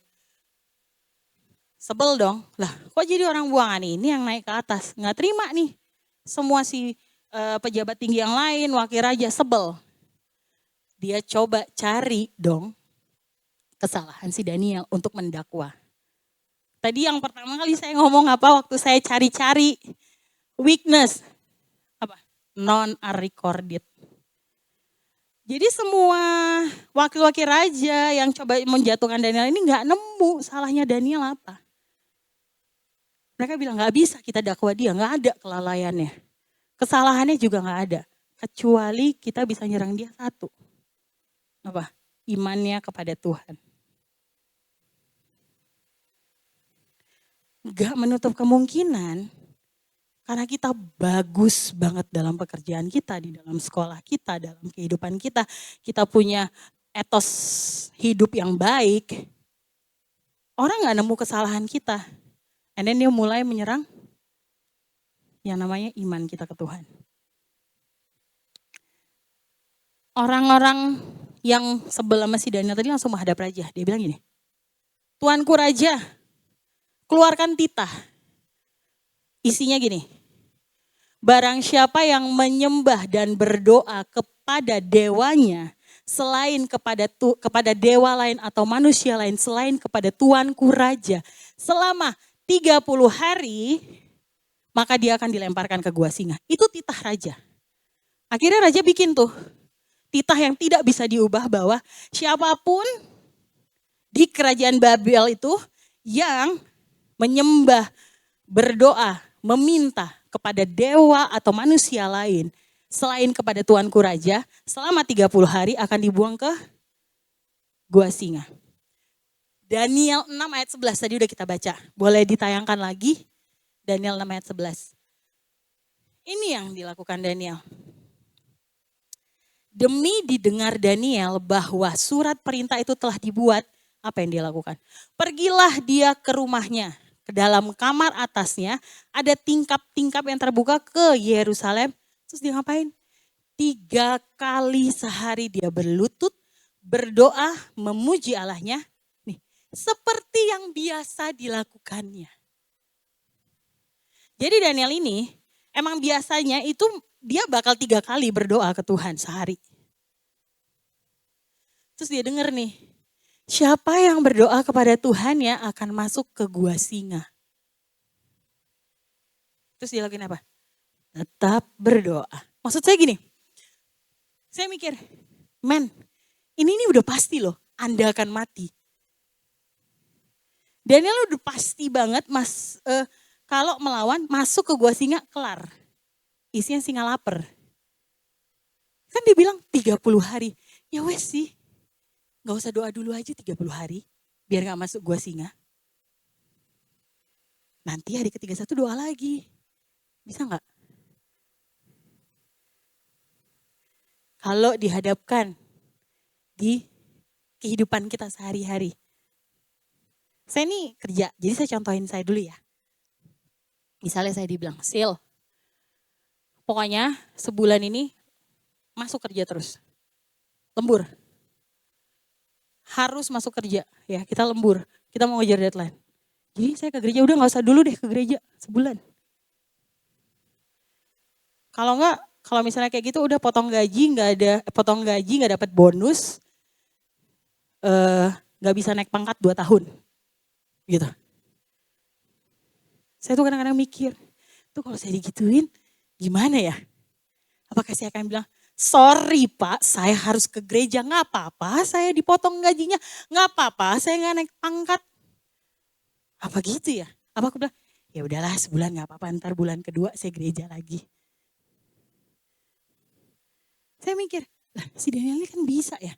Sebel dong, lah kok jadi orang buangan ini yang naik ke atas, nggak terima nih. Semua si pejabat tinggi yang lain, wakil raja sebel. Dia coba cari dong kesalahan si Daniel untuk mendakwa. Tadi yang pertama kali saya ngomong apa waktu saya cari-cari weakness, apa? Non-recorded. Jadi semua wakil-wakil raja yang coba menjatuhkan Daniel ini nggak nemu salahnya Daniel apa. Mereka bilang nggak bisa kita dakwa dia, nggak ada kelalaiannya. Kesalahannya juga nggak ada. Kecuali kita bisa nyerang dia satu. Apa? Imannya kepada Tuhan. Gak menutup kemungkinan karena kita bagus banget dalam pekerjaan kita, di dalam sekolah kita, dalam kehidupan kita. Kita punya etos hidup yang baik. Orang gak nemu kesalahan kita. And then dia mulai menyerang yang namanya iman kita ke Tuhan. Orang-orang yang sebel sama si Daniel tadi langsung menghadap raja. Dia bilang gini, Tuanku Raja, keluarkan titah. Isinya gini, barang siapa yang menyembah dan berdoa kepada dewanya, selain kepada dewa lain atau manusia lain, selain kepada Tuanku Raja, selama 30 hari, maka dia akan dilemparkan ke gua singa. Itu titah raja. Akhirnya raja bikin tuh titah yang tidak bisa diubah bahwa siapapun di kerajaan Babel itu yang menyembah, berdoa, meminta kepada dewa atau manusia lain selain kepada Tuanku Raja, selama 30 hari akan dibuang ke gua singa. Daniel 6 ayat 11 tadi udah kita baca. Boleh ditayangkan lagi Daniel 6 ayat 11. Ini yang dilakukan Daniel. Demi didengar Daniel bahwa surat perintah itu telah dibuat, apa yang dia lakukan? Pergilah dia ke rumahnya, ke dalam kamar atasnya, ada tingkap-tingkap yang terbuka ke Yerusalem. Terus dia ngapain? 3 kali sehari dia berlutut, berdoa, memuji Allahnya. Nih, seperti yang biasa dilakukannya. Jadi Daniel ini emang biasanya itu dia bakal 3 kali berdoa ke Tuhan sehari. Terus dia dengar nih, siapa yang berdoa kepada Tuhan ya akan masuk ke gua singa. Terus dia lakuin apa? Tetap berdoa. Maksud saya gini, saya mikir, ini udah pasti loh, Anda akan mati. Daniel udah pasti banget kalau melawan masuk ke gua singa kelar. Isinya singa lapar. Kan dia bilang 30 hari. Ya wes sih. Gak usah doa dulu aja 30 hari. Biar gak masuk gua singa. Nanti hari ke-31 doa lagi. Bisa gak? Kalau dihadapkan di kehidupan kita sehari-hari. Saya nih kerja. Jadi saya contohin saya dulu ya. Misalnya saya dibilang, Sil, pokoknya sebulan ini masuk kerja terus. Lembur. Harus masuk kerja. Ya, kita lembur. Kita mau ngejar deadline. Jadi saya ke gereja, udah gak usah dulu deh ke gereja sebulan. Kalau enggak, kalau misalnya kayak gitu udah potong gaji, gak dapat bonus. Gak bisa naik pangkat 2 tahun. Gitu. Saya tuh kadang-kadang mikir, tuh kalau saya digituin, gimana ya? Apakah saya akan bilang, sorry Pak, saya harus ke gereja, gak apa-apa, saya dipotong gajinya, gak apa-apa, saya gak naik pangkat. Apa gitu ya? Apa aku bilang, ya udahlah sebulan gak apa-apa, ntar bulan kedua saya gereja lagi. Saya mikir, lah si Daniel ini kan bisa ya.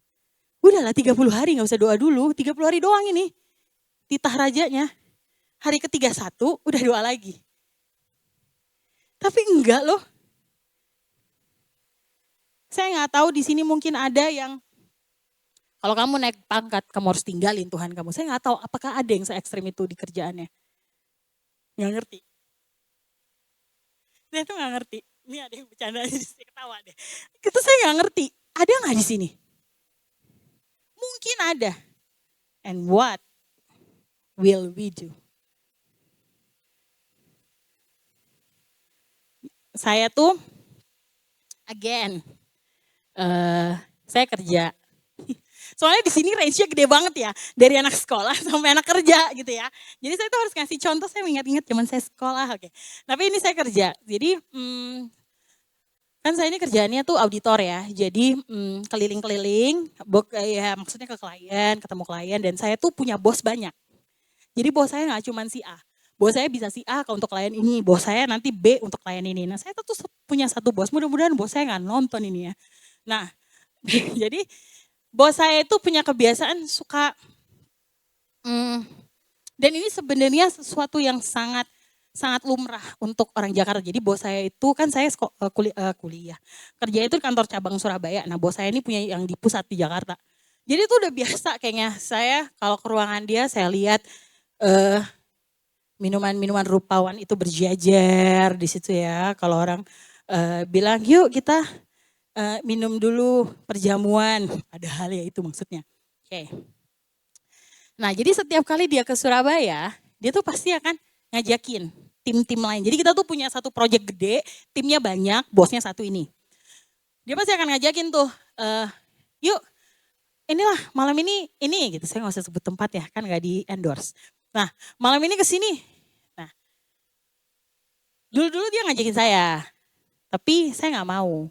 Udahlah 30 hari gak usah doa dulu, 30 hari doang ini. Titah rajanya. Hari ke-31 udah doa lagi. Tapi enggak loh. Saya gak tahu di sini mungkin ada yang, kalau kamu naik pangkat kamu harus tinggalin Tuhan kamu. Saya gak tahu apakah ada yang se-ekstrim itu di kerjaannya. Gak ngerti. Saya tuh gak ngerti. Ini ada yang bercanda, saya ketawa deh. Itu saya gak ngerti. Ada gak di sini? Mungkin ada. And what will we do? Saya tuh, again, saya kerja. Soalnya di sini range-nya gede banget ya, dari anak sekolah sampai anak kerja gitu ya. Jadi saya tuh harus ngasih contoh, saya ingat-ingat zaman saya sekolah, oke. Tapi ini saya kerja, jadi kan saya ini kerjaannya tuh auditor ya. Jadi keliling-keliling, ya maksudnya ke klien, ketemu klien, dan saya tuh punya bos banyak. Jadi bos saya nggak cuma si A. Bos saya bisa si A untuk klien ini, bos saya nanti B untuk klien ini. Nah saya tuh punya satu bos, mudah-mudahan bos saya nggak nonton ini ya. Nah jadi bos saya itu punya kebiasaan suka, dan ini sebenarnya sesuatu yang sangat lumrah untuk orang Jakarta. Jadi bos saya itu kan saya kuliah, kerja itu di kantor cabang Surabaya. Nah bos saya ini punya yang di pusat di Jakarta. Jadi itu udah biasa kayaknya saya kalau ke ruangan dia saya lihat minuman-minuman rupawan itu berjejer di situ ya. Kalau orang bilang yuk kita minum dulu perjamuan. Padahal ya itu maksudnya. Oke. Nah jadi setiap kali dia ke Surabaya, dia tuh pasti akan ngajakin tim-tim lain. Jadi kita tuh punya satu proyek gede, timnya banyak, bosnya satu ini. Dia pasti akan ngajakin tuh, yuk inilah malam ini gitu. Saya nggak usah sebut tempat ya, kan nggak di endorse. Nah malam ini ke sini. Nah dulu dia ngajakin saya, tapi saya nggak mau.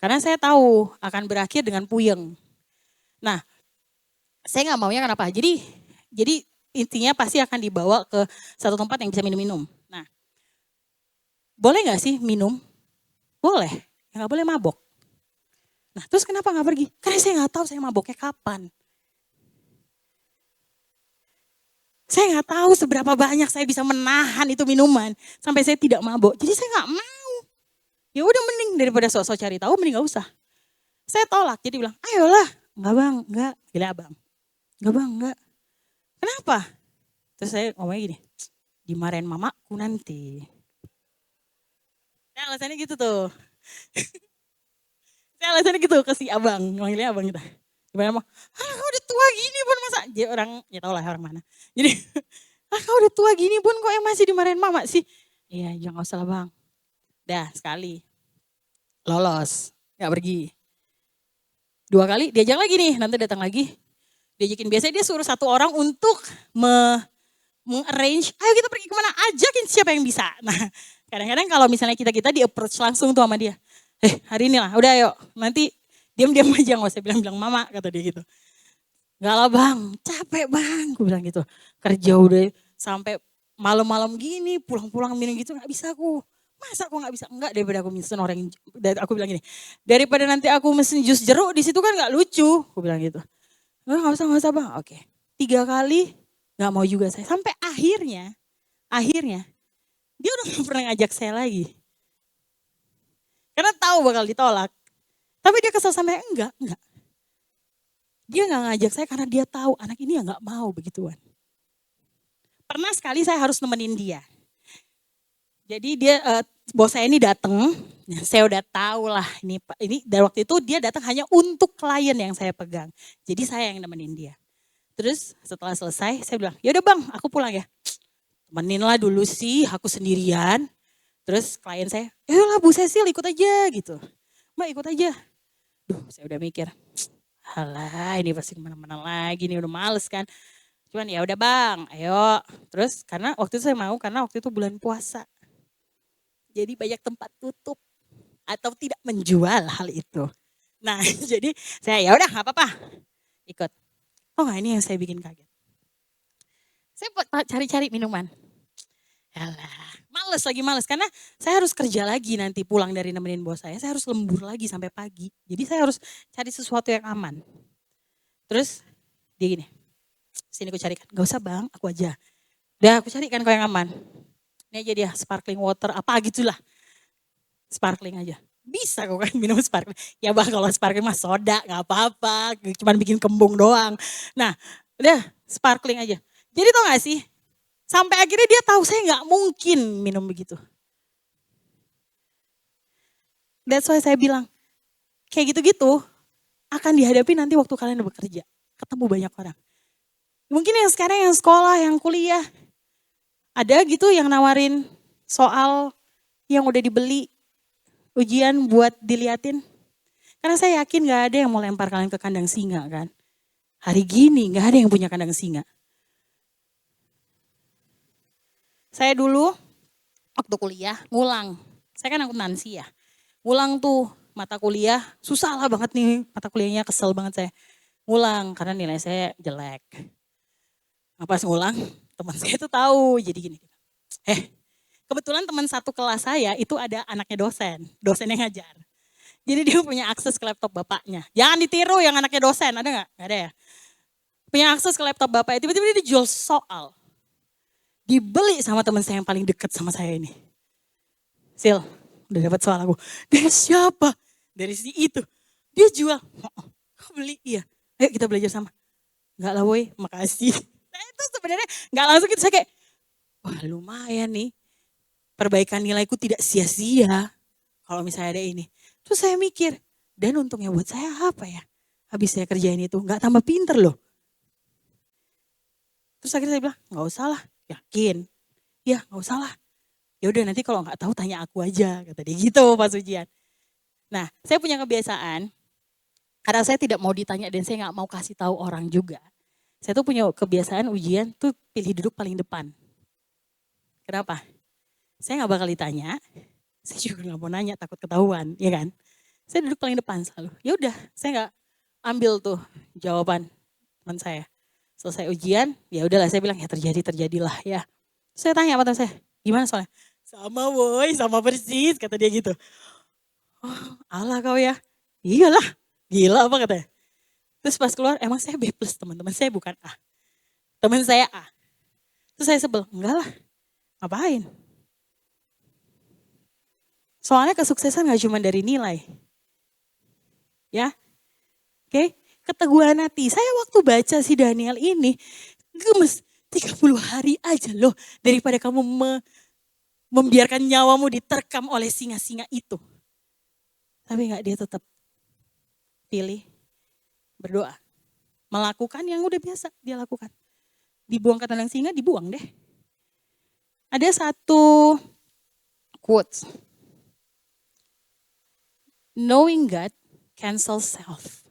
Karena saya tahu akan berakhir dengan puyeng. Nah saya nggak maunya kenapa? Jadi intinya pasti akan dibawa ke satu tempat yang bisa minum-minum. Nah, boleh nggak sih minum? Boleh, ya nggak boleh mabok. Nah, terus kenapa nggak pergi? Karena saya nggak tahu saya maboknya kapan. Saya nggak tahu seberapa banyak saya bisa menahan itu minuman sampai saya tidak mabok. Jadi saya nggak mau. Ya udah mending daripada sok-sok cari tahu, mending nggak usah. Saya tolak, jadi bilang, ayolah, nggak bang, nggak, gila abang. Enggak bang, enggak. Kenapa? Terus saya ngomongnya gini, dimarahin mamaku nanti. Saya alasannya gitu tuh. Saya alasannya gitu ke si abang, manggilnya abang kita. Gimana mah, kau udah tua gini pun masa, dia orang, ya tau lah orang mana. Jadi, kau udah tua gini pun kok yang masih dimarahin mama sih. Iya, jangan usah lah bang. Dah sekali, lolos, gak pergi. 2 kali diajak lagi nih, nanti datang lagi. Diajakin, biasanya dia suruh 1 orang untuk arrange, ayo kita pergi kemana, ajakin siapa yang bisa. Nah kadang-kadang kalau misalnya kita di approach langsung tuh sama dia. Hari ini lah, udah yuk, nanti diam-diam aja gak usah bilang-bilang mama, kata dia gitu. Gak lah bang, capek bang, gue bilang gitu. Kerja udah sampai malam-malam gini, pulang-pulang minum gitu gak bisa aku. Masa aku gak bisa? Enggak, daripada aku mesen orang, aku bilang gini, daripada nanti aku mesen jus jeruk di situ kan gak lucu, aku bilang gitu. Gak usah bang, oke. 3 kali gak mau juga saya. Sampai akhirnya dia udah gak pernah ngajak saya lagi. Karena tahu bakal ditolak. Tapi dia kesel sampai enggak. Dia gak ngajak saya karena dia tahu anak ini ya gak mau begituan. Pernah sekali saya harus nemenin dia. Jadi dia bos saya ini datang, saya udah tahu lah ini dari waktu itu dia datang hanya untuk klien yang saya pegang. Jadi saya yang nemenin dia. Terus setelah selesai saya bilang, ya udah bang aku pulang ya. Temenin lah dulu sih aku sendirian. Terus klien saya, ya lah Bu Cecil ikut aja gitu. Mbak ikut aja. Duh saya udah mikir, halah ini pasti kemana-mana lagi nih udah males kan. Cuman ya udah bang ayo. Terus karena waktu itu saya mau karena waktu itu bulan puasa. Jadi banyak tempat tutup atau tidak menjual hal itu. Nah jadi saya ya udah nggak apa-apa ikut. Oh nggak ini yang saya bikin kaget. Saya cari-cari minuman. Yalah, males karena saya harus kerja lagi nanti pulang dari nemenin bos saya harus lembur lagi sampai pagi. Jadi saya harus cari sesuatu yang aman. Terus dia gini, sini aku carikan, gak usah bang, aku aja. Udah aku carikan kau yang aman. Ini aja dia sparkling water apa gitulah. Sparkling aja. Bisa kok kan minum sparkling. Ya bang kalau sparkling mah soda gak apa-apa. Cuman bikin kembung doang. Nah udah sparkling aja. Jadi tau gak sih? Sampai akhirnya dia tahu saya gak mungkin minum begitu. That's why saya bilang. Kayak gitu-gitu akan dihadapi nanti waktu kalian bekerja. Ketemu banyak orang. Mungkin yang sekarang yang sekolah, yang kuliah. Ada gitu yang nawarin soal yang udah dibeli ujian buat diliatin. Karena saya yakin gak ada yang mau lempar kalian ke kandang singa kan. Hari gini gak ada yang punya kandang singa. Saya dulu waktu kuliah ngulang. Saya kan akuntansi ya. Ngulang tuh mata kuliah susah lah banget nih mata kuliahnya kesel banget saya. Ngulang karena nilai saya jelek. Pas ngulang teman saya tuh tahu jadi gini. Kebetulan teman satu kelas saya itu ada anaknya dosen yang ngajar. Jadi dia punya akses ke laptop bapaknya. Jangan ditiru yang anaknya dosen, ada gak? Gak ada ya. Punya akses ke laptop bapaknya, tiba-tiba dia dijual soal. Dibeli sama teman saya yang paling dekat sama saya ini. Sil, udah dapat soal aku. Dari siapa? Dari si itu. Dia jual. Oh, kau beli? Iya. Ayo kita belajar sama. Enggak lah woi, makasih. Saya itu sebenarnya gak langsung gitu, saya kayak wah lumayan nih, perbaikan nilaiku tidak sia-sia kalau misalnya ada ini. Terus saya mikir, dan untungnya buat saya apa ya? Habis saya kerjain itu, nggak tambah pinter loh. Terus akhirnya saya bilang, nggak usah lah, yakin. Ya nggak usah lah. Ya udah nanti kalau nggak tahu tanya aku aja, kata dia gitu pas ujian. Nah, saya punya kebiasaan, karena saya tidak mau ditanya dan saya nggak mau kasih tahu orang juga. Saya tuh punya kebiasaan ujian tuh pilih duduk paling depan. Kenapa? Saya nggak bakal ditanya, saya juga nggak mau nanya takut ketahuan, ya kan? Saya duduk paling depan selalu. Ya udah, saya nggak ambil tuh jawaban teman saya. Selesai ujian, ya udahlah saya bilang ya terjadilah ya. Saya tanya sama teman saya, gimana soalnya? Sama woi, sama persis kata dia gitu. Oh, alah kau ya. Iyalah, gila apa katanya. Terus pas keluar, emang saya B plus teman-teman saya bukan A. Teman saya A. Terus saya sebel, enggak lah, ngapain? Soalnya kesuksesan gak cuma dari nilai. Ya, oke. Keteguhan hati. Saya waktu baca si Daniel ini, gemes 30 hari aja loh. Daripada kamu membiarkan nyawamu diterkam oleh singa-singa itu. Tapi gak, dia tetap pilih berdoa. Melakukan yang udah biasa dia lakukan. Dibuang ke kandang singa, dibuang deh. Ada satu quotes. Knowing God cancels self.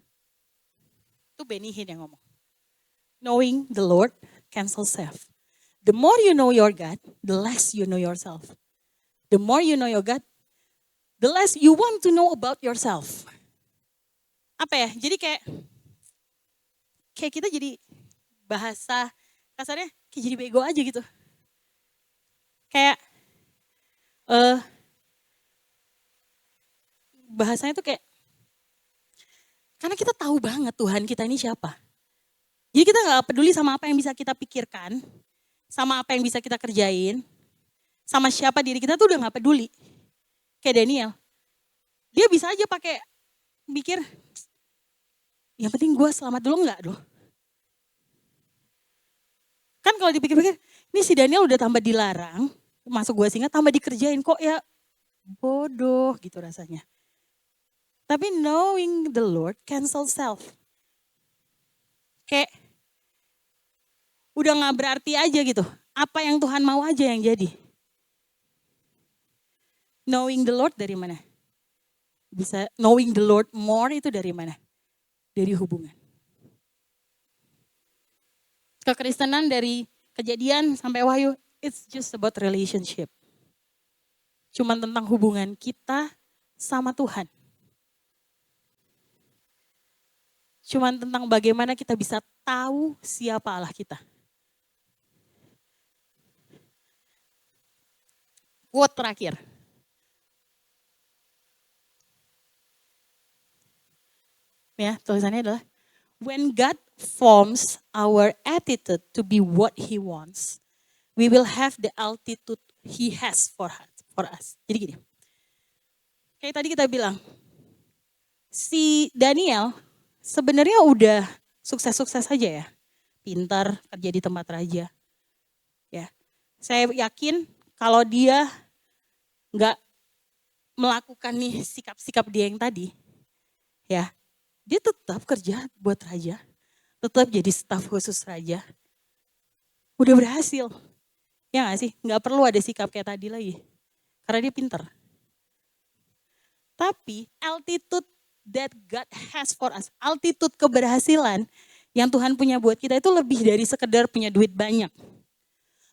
Itu Benny Hinn yang ngomong. Knowing the Lord cancels self. The more you know your God, the less you know yourself. The more you know your God, the less you want to know about yourself. Apa ya? Jadi kayak kita jadi bahasa kasarnya kayak jadi bego aja gitu. Kayak bahasanya tuh kayak karena kita tahu banget Tuhan kita ini siapa. Jadi kita gak peduli sama apa yang bisa kita pikirkan, sama apa yang bisa kita kerjain, sama siapa diri kita tuh udah gak peduli. Kayak Daniel, dia bisa aja pakai mikir, yang penting gue selamat dulu enggak doh. Kan kalau dipikir-pikir, ini si Daniel udah tambah dilarang, masuk gua singa tambah dikerjain kok ya bodoh gitu rasanya. Tapi knowing the Lord cancel self. Kayak udah gak berarti aja gitu. Apa yang Tuhan mau aja yang jadi. Knowing the Lord dari mana? Bisa knowing the Lord more itu dari mana? Dari hubungan. Kekristenan dari Kejadian sampai Wahyu, it's just about relationship. Cuman tentang hubungan kita sama Tuhan. Cuman tentang bagaimana kita bisa tahu siapa Allah kita. Quote terakhir. Ya, tulisannya adalah when God forms our attitude to be what He wants, we will have the altitude He has for us. Jadi gini, kayak tadi kita bilang, si Daniel sebenarnya udah sukses-sukses saja ya, pintar, kerja di tempat raja. Ya, saya yakin kalau dia nggak melakukan nih sikap-sikap dia yang tadi, ya, dia tetap kerja buat raja, tetap jadi staf khusus raja. Udah berhasil. Ya gak sih? Gak perlu ada sikap kayak tadi lagi. Karena dia pintar. Tapi altitude that God has for us, altitude keberhasilan yang Tuhan punya buat kita itu lebih dari sekedar punya duit banyak.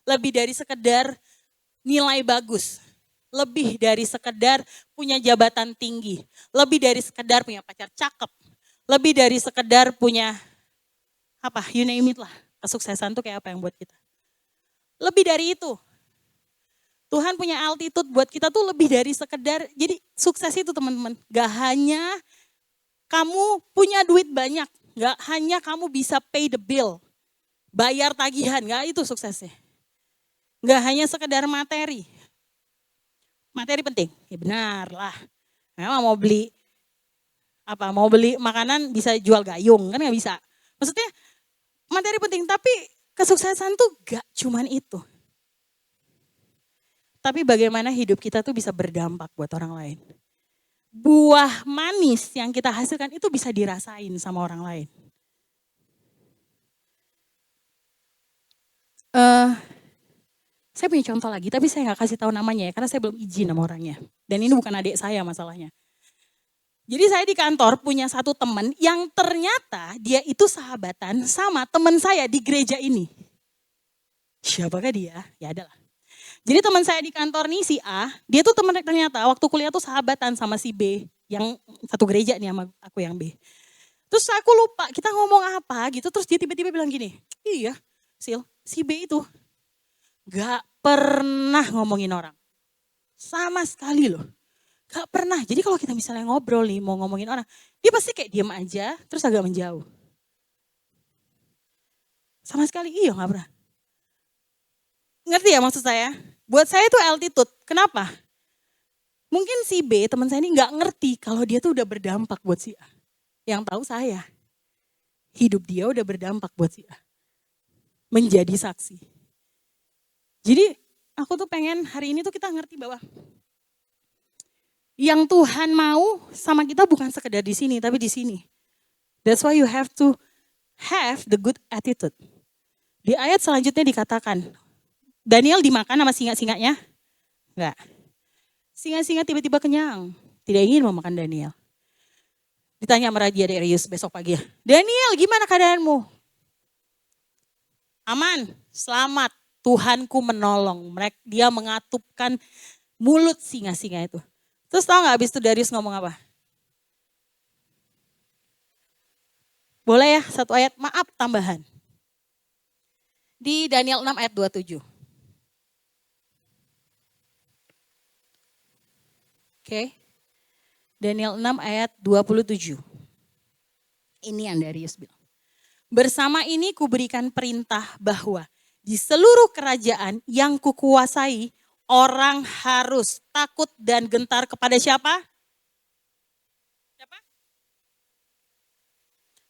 Lebih dari sekedar nilai bagus. Lebih dari sekedar punya jabatan tinggi. Lebih dari sekedar punya pacar cakep. Lebih dari sekedar punya apa, you name it lah. Kesuksesan tuh kayak apa yang buat kita. Lebih dari itu. Tuhan punya altitude buat kita tuh lebih dari sekedar, jadi sukses itu teman-teman. Gak hanya kamu punya duit banyak. Gak hanya kamu bisa pay the bill. Bayar tagihan, gak itu suksesnya. Gak hanya sekedar materi. Materi penting, ya benar lah. Memang mau beli makanan bisa jual gayung, kan gak bisa. Maksudnya materi penting, tapi kesuksesan tuh gak cuman itu. Tapi bagaimana hidup kita tuh bisa berdampak buat orang lain. Buah manis yang kita hasilkan itu bisa dirasain sama orang lain. Saya punya contoh lagi, tapi saya nggak kasih tahu namanya ya, karena saya belum izin sama orangnya. Dan ini bukan adik saya masalahnya. Jadi saya di kantor punya satu teman yang ternyata dia itu sahabatan sama teman saya di gereja ini. Siapakah dia? Ya adalah. Jadi teman saya di kantor nih si A, dia tuh teman ternyata waktu kuliah tuh sahabatan sama si B, yang satu gereja nih sama aku yang B. Terus aku lupa kita ngomong apa gitu, terus dia tiba-tiba bilang gini, iya Sil, si B itu gak pernah ngomongin orang. Sama sekali loh. Gak pernah. Jadi kalau kita misalnya ngobrol nih mau ngomongin orang, dia pasti kayak diam aja terus agak menjauh. Sama sekali iya gak pernah. Ngerti ya maksud saya? Buat saya itu altitude. Kenapa? Mungkin si B teman saya ini gak ngerti kalau dia tuh udah berdampak buat si A. Yang tahu saya. Hidup dia udah berdampak buat si A. Menjadi saksi. Jadi aku tuh pengen hari ini tuh kita ngerti bahwa yang Tuhan mau sama kita bukan sekedar di sini, tapi di sini. That's why you have to have the good attitude. Di ayat selanjutnya dikatakan, Daniel dimakan sama singa-singanya? Enggak. Singa-singa tiba-tiba kenyang, tidak ingin memakan Daniel. Ditanya sama Raja Darius besok pagi, Daniel gimana keadaanmu? Aman, selamat, Tuhanku menolong. Dia mengatupkan mulut singa-singa itu. Terus tahu gak habis itu Darius ngomong apa? Boleh ya satu ayat, maaf tambahan. Di Daniel 6 ayat 27. Oke. Daniel 6 ayat 27. Ini yang Darius bilang. Bersama ini kuberikan perintah bahwa di seluruh kerajaan yang kukuasai, orang harus takut dan gentar kepada siapa? Siapa?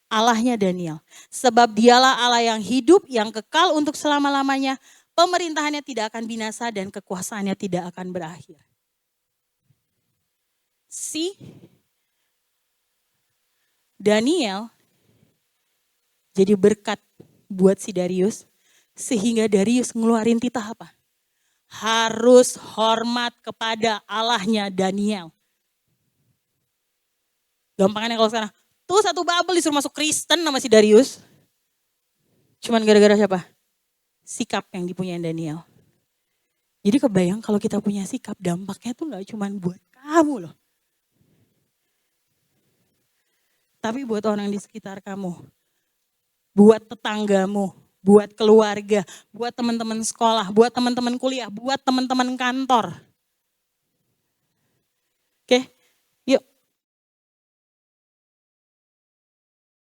Allahnya Daniel. Sebab dialah Allah yang hidup, yang kekal untuk selama-lamanya. Pemerintahannya tidak akan binasa dan kekuasaannya tidak akan berakhir. Si Daniel jadi berkat buat si Darius. Sehingga Darius ngeluarin titah apa? Harus hormat kepada Allahnya Daniel. Gampangannya kalau sekarang, tuh satu Babel disuruh masuk Kristen sama si Darius. Cuman gara-gara siapa? Sikap yang dipunyai Daniel. Jadi kebayang kalau kita punya sikap, dampaknya tuh gak cuma buat kamu loh. Tapi buat orang di sekitar kamu. Buat tetanggamu, buat keluarga, buat teman-teman sekolah, buat teman-teman kuliah, buat teman-teman kantor.